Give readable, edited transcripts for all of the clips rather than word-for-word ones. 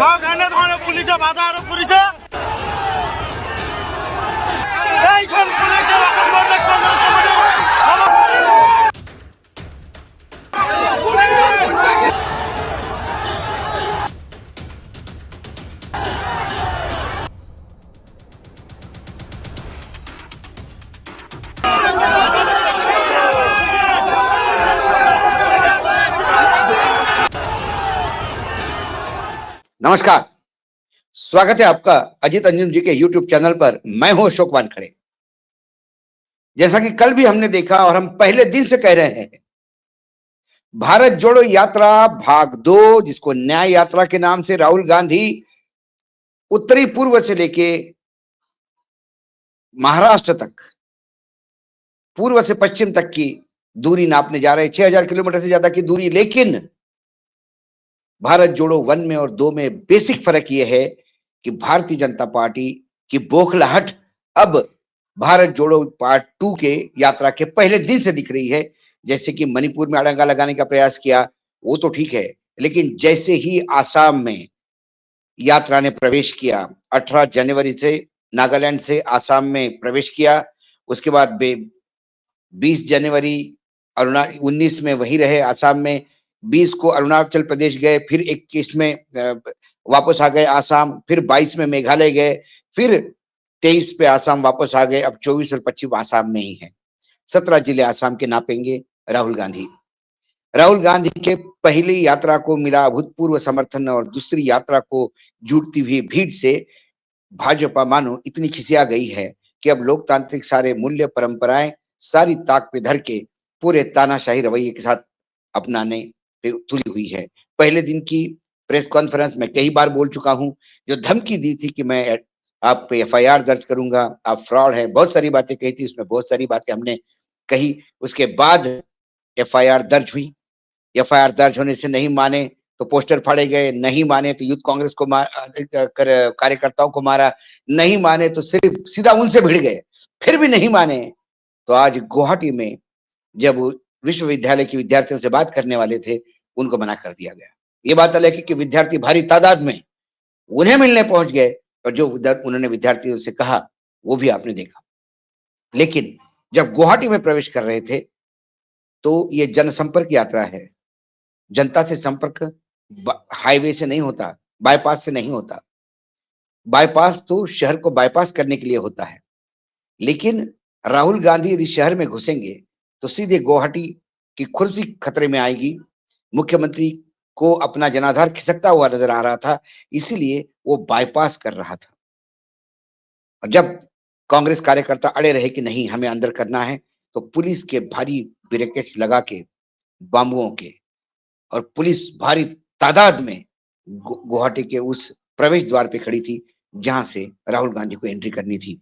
সব এনে ধরে পুলিশে বাধা আরো পুলিশে এইখন পুলিশে এখন বাংলাদেশ কংগ্রেস কমিটি नमस्कार, स्वागत है आपका अजीत अंजुम जी के YouTube चैनल पर। मैं हूं अशोक वानखड़े। जैसा कि कल भी हमने देखा और हम पहले दिन से कह रहे हैं, भारत जोड़ो यात्रा भाग 2, जिसको न्याय यात्रा के नाम से राहुल गांधी उत्तरी पूर्व से लेके महाराष्ट्र तक, पूर्व से पश्चिम तक की दूरी नापने जा रहे हैं, 6000 किलोमीटर से ज्यादा की दूरी। लेकिन भारत जोड़ो 1 में और 2 में बेसिक फर्क यह है कि भारतीय जनता पार्टी की बौखलाहट अब भारत जोड़ो पार्ट 2 के यात्रा के पहले दिन से दिख रही है। जैसे कि मणिपुर में अड़ंगा लगाने का प्रयास किया, वो तो ठीक है, लेकिन जैसे ही आसाम में यात्रा ने प्रवेश किया, 18 जनवरी से नागालैंड से आसाम में प्रवेश किया, उसके बाद 20 जनवरी 19 में वही रहे आसाम में, 20 को अरुणाचल प्रदेश गए, फिर 21 में वापस आ गए आसाम, फिर 22 में मेघालय गए, फिर 23 पे आसाम वापस आ गए। अब 24 और 25 आसाम में ही है। 17 जिले आसाम के नापेंगे राहुल गांधी। राहुल गांधी के पहली यात्रा को मिला अभूतपूर्व समर्थन और दूसरी यात्रा को जुटती हुई भीड़ से भाजपा मानो इतनी खिसिया गई है कि अब लोकतांत्रिक सारे मूल्य परंपराएं सारी ताक पे धर के पूरे तानाशाही रवैये के साथ अपनाने पे तुली हुई है। पहले दिन की प्रेस कॉन्फ्रेंस में कई बार बोल चुका हूं, जो धमकी दी थी कि मैं आप पे एफआईआर दर्ज करूंगा, आप फ्रॉड है, बहुत सारी बातें कही थी, उसमें बहुत सारी बातें हमने कही। उसके बाद एफआईआर दर्ज हुई। एफआईआर दर्ज होने से नहीं माने तो पोस्टर फाड़े गए, नहीं माने तो यूथ कांग्रेस को कार्यकर्ताओं को मारा, नहीं माने तो सिर्फ सीधा उनसे भिड़ गए, फिर भी नहीं माने तो आज गुवाहाटी में जब विश्वविद्यालय के विद्यार्थियों से बात करने वाले थे, उनको मना कर दिया गया। ये बात अलग है कि विद्यार्थी भारी तादाद में उन्हें मिलने पहुंच गए और जो उन्होंने विद्यार्थियों से कहा वो भी आपने देखा। लेकिन जब गुवाहाटी में प्रवेश कर रहे थे तो ये जनसंपर्क यात्रा है। जनता से संपर्क हाईवे से नहीं होता, बाईपास से नहीं होता। बाईपास तो शहर को बाईपास करने के लिए होता है। लेकिन राहुल गांधी यदि शहर में घुसेंगे तो सीधे गुवाहाटी की कुर्सी खतरे में आएगी। मुख्यमंत्री को अपना जनाधार खिसकता हुआ नजर आ रहा था, इसीलिए वो बाईपास कर रहा था। और जब कांग्रेस कार्यकर्ता अड़े रहे कि नहीं हमें अंदर करना है, तो पुलिस के भारी बैरिकेड्स लगा के, बांबुओं के, और पुलिस भारी तादाद में गुवाहाटी के उस प्रवेश द्वार पे खड़ी थी जहां से राहुल गांधी को एंट्री करनी थी।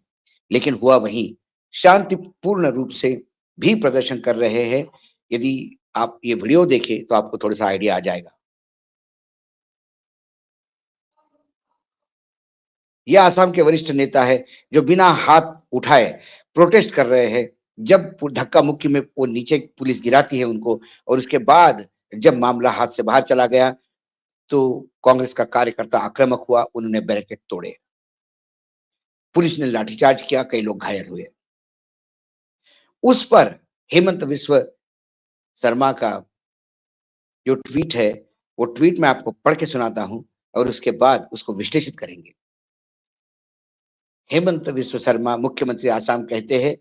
लेकिन हुआ वही, शांतिपूर्ण रूप से भी प्रदर्शन कर रहे हैं। यदि आप ये वीडियो देखें तो आपको थोड़ा सा आइडिया आ जाएगा। यह आसाम के वरिष्ठ नेता है जो बिना हाथ उठाए प्रोटेस्ट कर रहे हैं। जब धक्का मुक्की में वो नीचे पुलिस गिराती है उनको, और उसके बाद जब मामला हाथ से बाहर चला गया तो कांग्रेस का कार्यकर्ता आक्रामक हुआ, उन्होंने बैरिकेड तोड़े, पुलिस ने लाठीचार्ज किया, कई लोग घायल हुए। उस पर हेमंत विश्व शर्मा का जो ट्वीट है, वो ट्वीट मैं आपको पढ़ के सुनाता हूं और उसके बाद उसको विश्लेषित करेंगे। हेमंत विश्व शर्मा मुख्यमंत्री आसाम कहते हैं,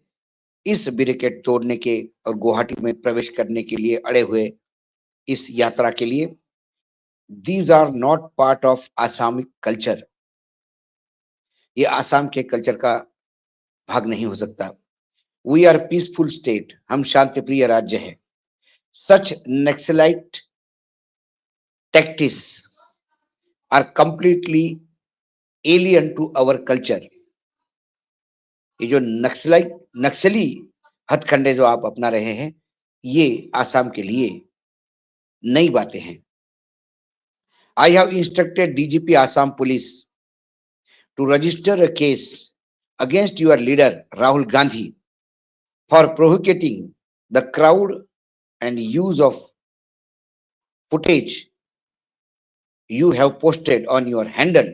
इस बैरिकेड तोड़ने के और गुवाहाटी में प्रवेश करने के लिए अड़े हुए इस यात्रा के लिए, these are not part of Assamese culture. ये आसाम के कल्चर का भाग नहीं हो सकता। वी आर पीसफुल स्टेट, हम शांतिप्रिय राज्य हैं। Such Naxalite tactics are completely alien to our culture. ये जो नक्सली हथकंडे जो आप अपना रहे हैं, ये आसाम के लिए नई बातें हैं। I have instructed DGP Assam police to register a case against your leader Rahul Gandhi for provoking the crowd and use of footage you have posted on your handle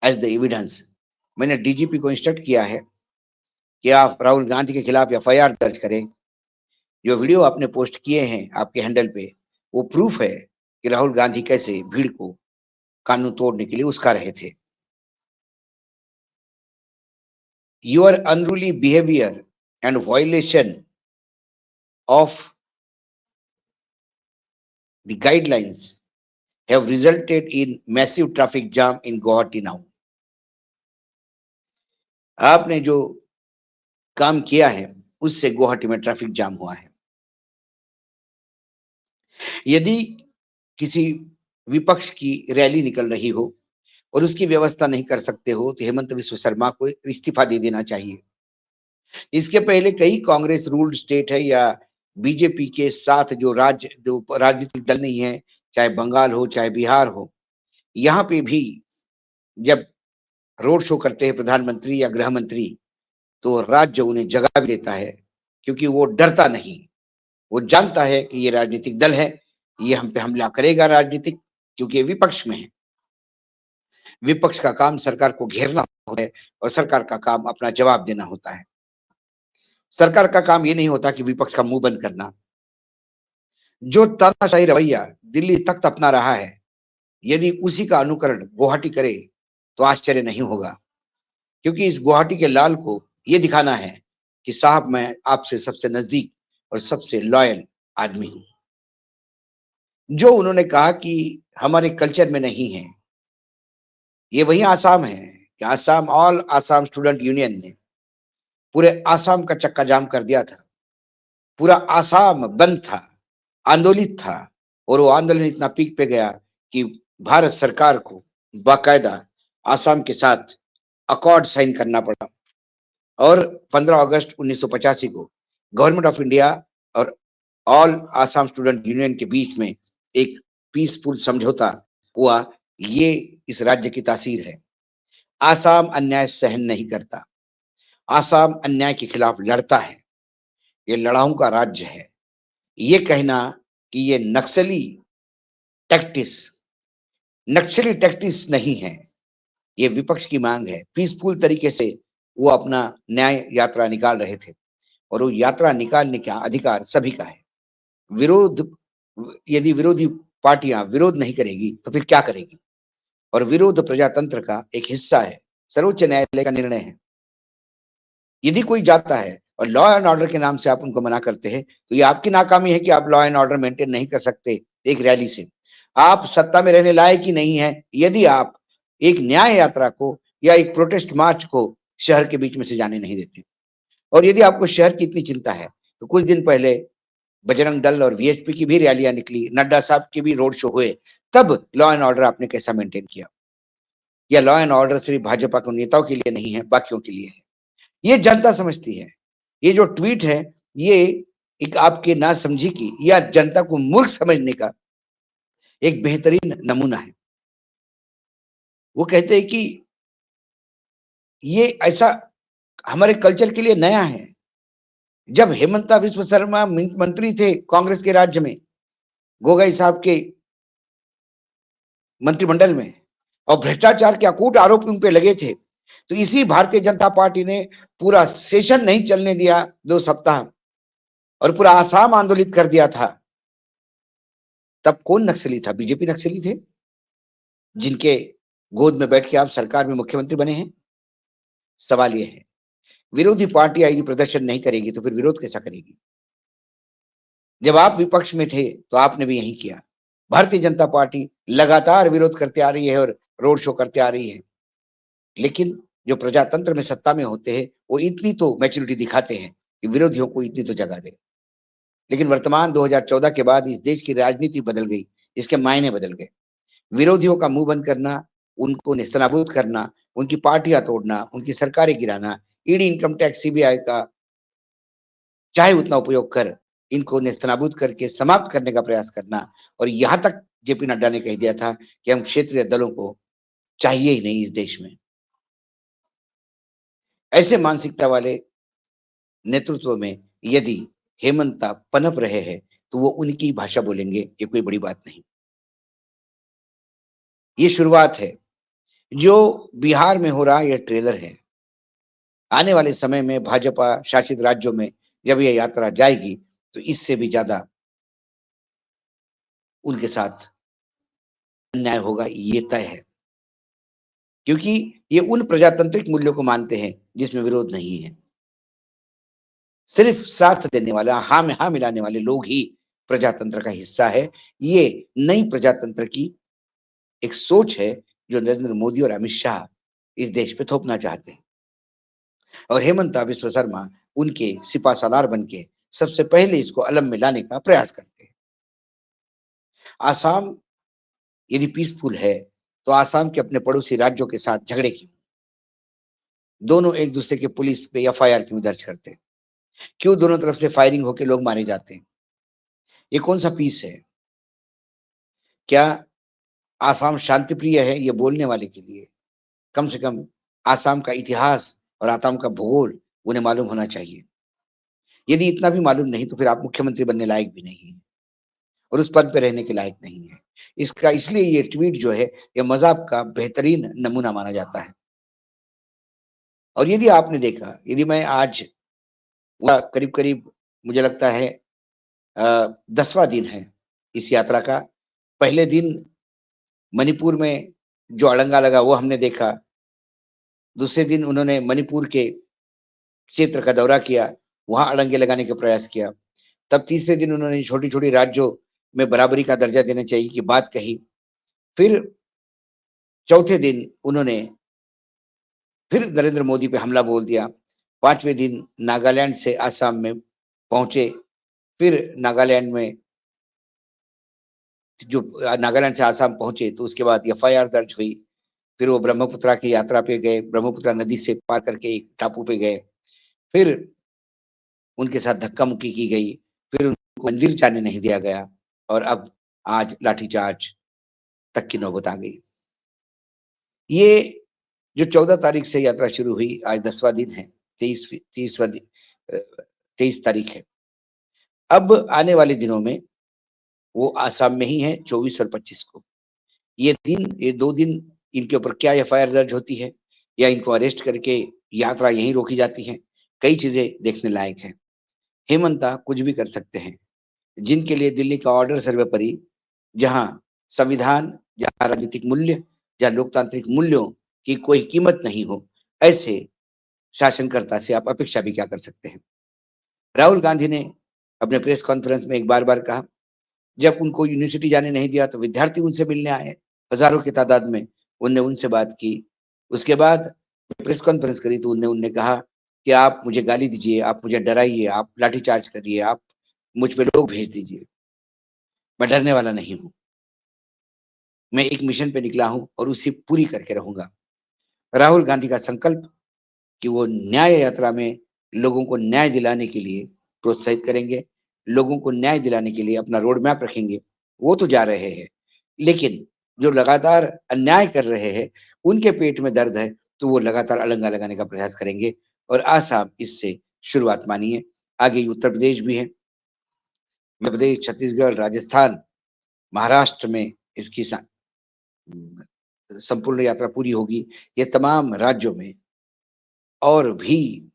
as the evidence. मैंने DGP को instruct किया है कि आप राहुल गांधी के खिलाफ FIR दर्ज करें। जो वीडियो आपने पोस्ट किए हैं आपके हैंडल पे, वो प्रूफ है कि राहुल गांधी कैसे भीड़ को कानून तोड़ने के लिए उस्का रहे थे। Your unruly behavior and violation of the guidelines have resulted in massive traffic jam in Guwahati now. आपने जो काम किया है उससे गुवाहाटी में ट्रैफिक जाम हुआ है। यदि किसी विपक्ष की रैली निकल रही हो और उसकी व्यवस्था नहीं कर सकते हो तो हेमंत विश्व शर्मा को इस्तीफा दे देना चाहिए। इसके पहले कई कांग्रेस रूल्ड स्टेट है या बीजेपी के साथ जो राजनीतिक दल नहीं है, चाहे बंगाल हो चाहे बिहार हो, यहाँ पे भी जब रोड शो करते हैं प्रधानमंत्री या गृह मंत्री तो राज्य उन्हें जगह भी देता है, क्योंकि वो डरता नहीं। वो जानता है कि ये राजनीतिक दल है, ये हम पे हमला करेगा राजनीतिक, क्योंकि ये विपक्ष में है। विपक्ष का काम सरकार को घेरना होता है और सरकार का काम अपना जवाब देना होता है। सरकार का काम ये नहीं होता कि विपक्ष का मुंह बंद करना। जो तानाशाही रवैया दिल्ली तख्त अपना रहा है, यदि उसी का अनुकरण गुवाहाटी करे तो आश्चर्य नहीं होगा, क्योंकि इस गुवाहाटी के लाल को ये दिखाना है कि साहब मैं आपसे सबसे नजदीक और सबसे लॉयल आदमी हूं। जो उन्होंने कहा कि हमारे कल्चर में नहीं है, ये वही आसाम है कि Assam all Assam student union ने पूरे आसाम का चक्का जाम कर दिया था। पूरा आसाम बंद था, आंदोलित था, और वो आंदोलन इतना पीक पे गया कि भारत सरकार को बाकायदा आसाम के साथ अकॉर्ड साइन करना पड़ा। और 15 अगस्त 1985 को गवर्नमेंट ऑफ इंडिया और ऑल आसाम स्टूडेंट यूनियन के बीच में एक पीसफुल समझौता हुआ। ये इस राज्य की तासीर है। आसाम अन्याय सहन नहीं करता, आसाम अन्याय के खिलाफ लड़ता है। ये लड़ाऊं का राज्य है। ये कहना कि ये नक्सली टैक्टिस नहीं है, ये विपक्ष की मांग है। पीसफुल तरीके से वो अपना न्याय यात्रा निकाल रहे थे, और वो यात्रा निकालने का अधिकार सभी का है। यदि विरोधी पार्टियां विरोध नहीं करेगी तो फिर क्या करेगी? और विरोध प्रजातंत्र का एक हिस्सा है, सर्वोच्च न्यायालय का निर्णय है। यदि कोई जाता है और लॉ एंड ऑर्डर के नाम से आप उनको मना करते हैं तो ये आपकी नाकामी है कि आप लॉ एंड ऑर्डर मेंटेन नहीं कर सकते। एक रैली से आप सत्ता में रहने लायक ही नहीं है यदि आप एक न्याय यात्रा को या एक प्रोटेस्ट मार्च को शहर के बीच में से जाने नहीं देते। और यदि आपको शहर की इतनी चिंता है तो कुछ दिन पहले बजरंग दल और वीएचपी की भी रैलियां निकली, नड्डा साहब के भी रोड शो हुए, तब लॉ एंड ऑर्डर आपने कैसा मेंटेन किया? या लॉ एंड ऑर्डर सिर्फ भाजपा के नेताओं के लिए नहीं है, बाकियों के लिए है। ये जनता समझती है। ये जो ट्वीट है ये एक आपके ना समझी की या जनता को मूर्ख समझने का एक बेहतरीन नमूना है। वो कहते हैं कि ये ऐसा हमारे कल्चर के लिए नया है। जब हेमंता विश्व शर्मा मंत्री थे कांग्रेस के राज्य में, गोगोई साहब के मंत्रिमंडल में, और भ्रष्टाचार के अकूट आरोप उन पे लगे थे, तो इसी भारतीय जनता पार्टी ने पूरा सेशन नहीं चलने दिया 2 सप्ताह, और पूरा आसाम आंदोलित कर दिया था। तब कौन नक्सली था? बीजेपी नक्सली थे, जिनके गोद में बैठ के आप सरकार में मुख्यमंत्री बने हैं। सवाल यह है, विरोधी पार्टी यदि प्रदर्शन नहीं करेगी तो फिर विरोध कैसा करेगी? जब आप विपक्ष में थे तो आपने भी यही किया। भारतीय जनता पार्टी लगातार विरोध करते आ रही है और रोड शो करते आ रही है, लेकिन जो प्रजातंत्र में सत्ता में होते हैं वो इतनी तो मैच्योरिटी दिखाते हैं कि विरोधियों को इतनी तो जगह दे। लेकिन वर्तमान 2014 के बाद इस देश की राजनीति बदल गई, इसके मायने बदल गए। विरोधियों का मुंह बंद करना, उनको नेस्तनाबूद करना, उनकी पार्टियां तोड़ना, उनकी सरकारें गिराना, ईडी, इनकम टैक्स, सीबीआई का चाहे उतना उपयोग कर इनको नेस्तनाबूद करके समाप्त करने का प्रयास करना। और यहां तक जेपी नड्डा ने कह दिया था कि हम क्षेत्रीय दलों को चाहिए ही नहीं इस देश में। ऐसे मानसिकता वाले नेतृत्व में यदि हेमंता पनप रहे हैं तो वो उनकी भाषा बोलेंगे, ये कोई बड़ी बात नहीं। ये शुरुआत है। जो बिहार में हो रहा है, ये ट्रेलर है। आने वाले समय में भाजपा शासित राज्यों में जब ये यात्रा जाएगी, तो इससे भी ज्यादा उनके साथ अन्याय होगा, ये तय है। क्योंकि ये उन प्रजातांत्रिक मूल्यों को मानते हैं जिसमें विरोध नहीं है। सिर्फ साथ देने वाला, हाँ में हाँ मिलाने वाले लोग ही प्रजातंत्र का हिस्सा है। ये नई प्रजातंत्र की एक सोच है जो नरेंद्र मोदी और अमित शाह इस देश पे थोपना चाहते हैं। और हेमंता बिस्वा शर्मा उनके सिपासालार बन के सबसे पहले इसको अलम में लाने का प्रयास करते हैं। आसाम यदि पीसफुल है, तो आसाम के अपने पड़ोसी राज्यों के साथ झगड़े क्यों? दोनों एक दूसरे के पुलिस पे एफआईआर क्यों दर्ज करते हैं? क्यों दोनों तरफ से फायरिंग होकर लोग मारे जाते हैं? ये कौन सा पीस है? क्या आसाम शांति प्रिय है? ये बोलने वाले के लिए कम से कम आसाम का इतिहास और आसाम का भूगोल उन्हें मालूम होना चाहिए। यदि इतना भी मालूम नहीं, तो फिर आप मुख्यमंत्री बनने लायक भी नहीं है और उस पद पे रहने के लायक नहीं है। इसका इसलिए ये ट्वीट जो है, ये मजाक का बेहतरीन नमूना माना जाता है। और यदि आपने देखा, यदि मैं आज वह करीब करीब मुझे लगता है 10वां दिन है इस यात्रा का। पहले दिन मणिपुर में जो अड़ंगा लगा वो हमने देखा। दूसरे दिन उन्होंने मणिपुर के क्षेत्र का दौरा किया, वहां अड़ंगे लगाने का प्रयास किया। तब तीसरे दिन उन्होंने छोटी छोटी राज्यों में बराबरी का दर्जा देना चाहिए की बात कही। फिर चौथे दिन उन्होंने फिर नरेंद्र मोदी पे हमला बोल दिया। 5वें दिन नागालैंड से आसाम में पहुंचे। फिर नागालैंड में जो नागालैंड से आसाम पहुंचे, तो उसके बाद एफआईआर दर्ज हुई। फिर वो ब्रह्मपुत्रा की यात्रा पे गए, ब्रह्मपुत्रा नदी से पार करके एक टापू पे गए। फिर उनके साथ धक्का मुक्की की गई। फिर उनको मंदिर जाने नहीं दिया गया और अब आज लाठीचार्ज तक की नौबत आ गई। ये जो 14 तारीख से यात्रा शुरू हुई, आज 10वां दिन है। 23 तारीख है। अब आने वाले दिनों में वो आसाम में ही है, 24 और 25 को। ये 2 दिन इनके ऊपर क्या एफआईआर दर्ज होती है या इनको अरेस्ट करके यात्रा यहीं रोकी जाती है, कई चीजें देखने लायक है। हेमंता कुछ भी कर सकते हैं। जिनके लिए दिल्ली का ऑर्डर सर्वोपरि, जहां संविधान, जहां राजनीतिक मूल्य, जहां लोकतांत्रिक मूल्यों की कोई कीमत नहीं हो, ऐसे शासनकर्ता से आप अपेक्षा भी क्या कर सकते हैं? राहुल गांधी ने अपने प्रेस कॉन्फ्रेंस में एक बार कहा, जब उनको यूनिवर्सिटी जाने नहीं दिया तो विद्यार्थी उनसे मिलने आए हजारों की तादाद में। उनने उनसे बात की। उसके बाद प्रेस कॉन्फ्रेंस करी तो उनने कहा कि आप मुझे गाली दीजिए, आप मुझे डराइए, आप लाठीचार्ज करिए, आप मुझ पे लोग भेज दीजिए, मैं डरने वाला नहीं हूँ। मैं एक मिशन पे निकला हूँ और उसे पूरी करके रहूंगा। राहुल गांधी का संकल्प कि वो न्याय यात्रा में लोगों को न्याय दिलाने के लिए प्रोत्साहित करेंगे, लोगों को न्याय दिलाने के लिए अपना रोड मैप रखेंगे, वो तो जा रहे हैं। लेकिन जो लगातार अन्याय कर रहे हैं, उनके पेट में दर्द है, तो वो लगातार अड़ंगा लगाने का प्रयास करेंगे। और आसाम इससे शुरुआत मानिए, आगे उत्तर प्रदेश भी है, मध्य प्रदेश, छत्तीसगढ़, राजस्थान, महाराष्ट्र में इसकी संपूर्ण यात्रा पूरी होगी। ये तमाम राज्यों में और भी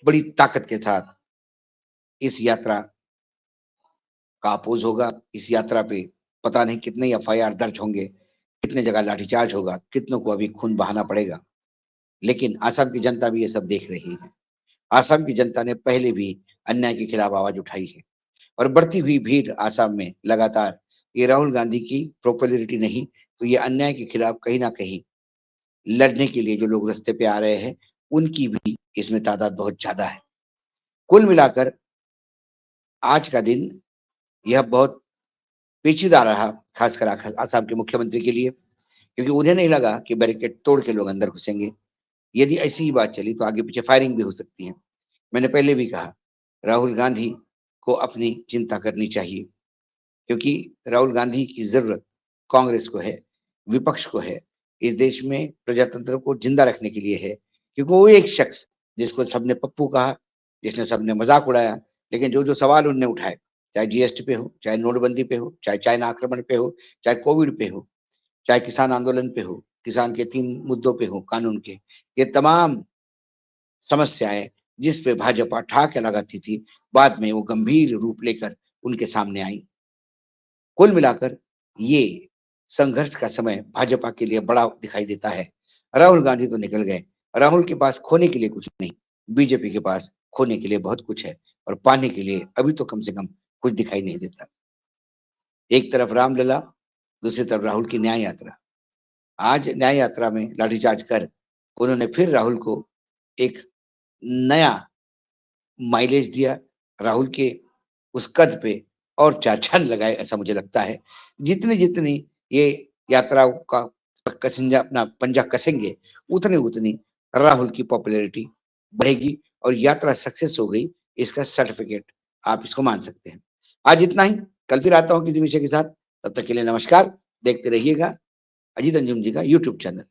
बड़ी ताकत के साथ इस यात्रा का अपोज होगा। इस यात्रा पे पता नहीं कितने एफआईआर दर्ज होंगे, कितने जगह लाठीचार्ज होगा, कितनों को अभी खून बहाना पड़ेगा। लेकिन आसाम की जनता भी ये सब देख रही है। आसाम की जनता ने पहले भी अन्याय के खिलाफ आवाज उठाई है और बढ़ती हुई भीड़ आसाम में लगातार, ये राहुल गांधी की पॉपुलैरिटी नहीं, तो ये अन्याय के खिलाफ कहीं ना कहीं लड़ने के लिए जो लोग रास्ते पे आ रहे हैं, उनकी भी इसमें तादाद बहुत ज्यादा है। कुल मिलाकर आज का दिन यह बहुत पेचीदा रहा, खासकर आसाम के मुख्यमंत्री के लिए, क्योंकि उन्हें नहीं लगा कि बैरिकेड तोड़ के लोग अंदर घुसेंगे। यदि ऐसी ही बात चली तो आगे पीछे फायरिंग भी हो सकती है। मैंने पहले भी कहा, राहुल गांधी को अपनी चिंता करनी चाहिए, क्योंकि राहुल गांधी की जरूरत कांग्रेस को है, विपक्ष को है, इस देश में प्रजातंत्र को जिंदा रखने के लिए है। क्योंकि वो एक शख्स जिसको सबने पप्पू कहा, जिसने सबने मजाक उड़ाया, लेकिन जो जो सवाल उनने उठाए, चाहे जीएसटी पे हो, चाहे नोटबंदी पे हो, चाहे चाइना आक्रमण पे हो, चाहे कोविड पे हो, चाहे किसान आंदोलन पे हो, किसान के 3 मुद्दों पे हो कानून के, ये तमाम समस्याएँ जिस पे भाजपा ठहाके लगाती थी, बाद में वो गंभीर रूप लेकर उनके सामने आई। कुल मिलाकर ये संघर्ष का समय भाजपा के लिए बड़ा दिखाई देता है। राहुल गांधी तो निकल गए, राहुल के पास खोने के लिए कुछ नहीं, बीजेपी के पास खोने के लिए बहुत कुछ है और पाने के लिए अभी तो कम से कम कुछ दिखाई नहीं देता। एक तरफ रामलला, दूसरी तरफ राहुल की न्याय यात्रा। आज न्याय यात्रा में लाठीचार्ज कर उन्होंने फिर राहुल को एक नया माइलेज दिया। राहुल के उस कद पे और 4 चाँद लगाए ऐसा मुझे लगता है। जितनी-जितनी ये यात्राओं का कसिंजा अपना पंजा कसेंगे, उतनी-उतनी राहुल की पॉपुलैरिटी बढ़ेगी और यात्रा सक्सेस हो गई, इसका सर्टिफ़िकेट आप इसको मान सकते हैं। आज इतना ही, कल फिर आता हूँ किसी विषय के साथ, तब तक के लिए नमस्कार। देखते रहिएगा अजीत अंजुम जी का यूट्यूब चैनल।